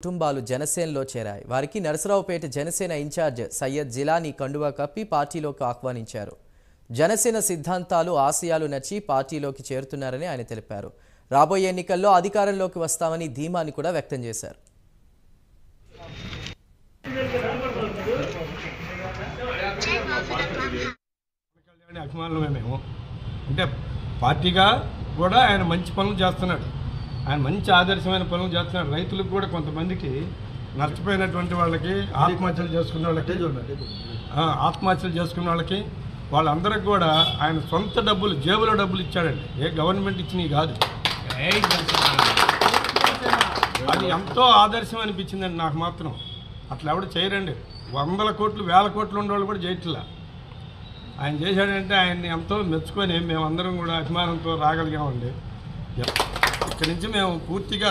కుటుంబాలు జనసేనలో చేరాయి. వారికి నరసరావుపేట జనసేన ఇన్ఛార్జ్ సయ్యద్ జిలానీ కండువా కప్పి పార్టీలోకి ఆహ్వానించారు. జనసేన సిద్ధాంతాలు ఆశయాలు నచ్చి పార్టీలోకి చేరుతున్నారని ఆయన తెలిపారు. రాబోయే ఎన్నికల్లో అధికారంలోకి వస్తామని ధీమాని కూడా వ్యక్తం చేశారు. అంటే పార్టీగా కూడా ఆయన మంచి పనులు చేస్తున్నాడు. ఆయన మంచి ఆదర్శమైన పనులు చేస్తున్నాడు. రైతులకు కూడా కొంతమందికి నష్టపోయినటువంటి వాళ్ళకి ఆత్మహత్యలు చేసుకున్న వాళ్ళకి వాళ్ళందరికీ కూడా ఆయన సొంత డబ్బులు జేబులో డబ్బులు ఇచ్చాడండి. ఏ గవర్నమెంట్ ఇచ్చినవి కాదు. అది ఎంతో ఆదర్శం అనిపించిందండి నాకు మాత్రం. అట్లా ఎవడు చేయరండి. 100 కోట్లు 1000 కోట్లు ఉండేవాళ్ళు కూడా చేయట్లా. ఆయన చేశాడంటే ఆయన్ని ఎంతో మెచ్చుకొని మేమందరం కూడా అభిమానంతో రాగలిగామండి. ఇక్కడి నుంచి మేము పూర్తిగా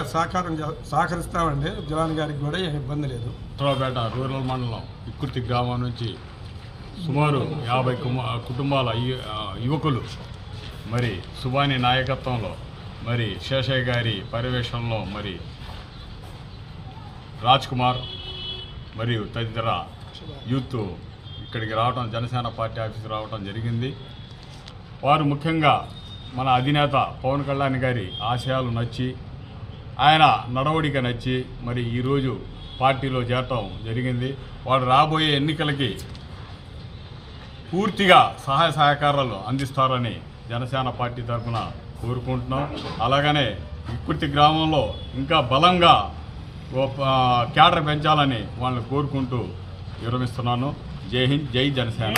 సహకరిస్తామండి. జిలానీ గారికి కూడా ఏం ఇబ్బంది లేదు. నరసరావుపేట రూరల్ మండలం ఇక్కుర్తి గ్రామం నుంచి సుమారు 50 కుటుంబాల యువకులు మరి సుబాని నాయకత్వంలో మరి శేషయ్య గారి పర్యవేక్షణలో మరి రాజ్ కుమార్ మరియు తదితర యూత్ ఇక్కడికి రావడం, జనసేన పార్టీ ఆఫీస్కి రావడం జరిగింది. వారు ముఖ్యంగా మన అధినేత పవన్ కళ్యాణ్ గారి ఆశయాలు నచ్చి, ఆయన నడవడిక నచ్చి మరి ఈరోజు పార్టీలో చేరటం జరిగింది. వారు రాబోయే ఎన్నికలకి పూర్తిగా సహాయ సహకారాలు అందిస్తారని జనసేన పార్టీ తరఫున కోరుకుంటున్నాం. అలాగనే ఇక్కుర్తి గ్రామంలో ఇంకా బలంగా క్యాడర్ పెంచాలని వాళ్ళని కోరుకుంటూ విరమిస్తున్నాను. జై హింద్, జై జనసేన.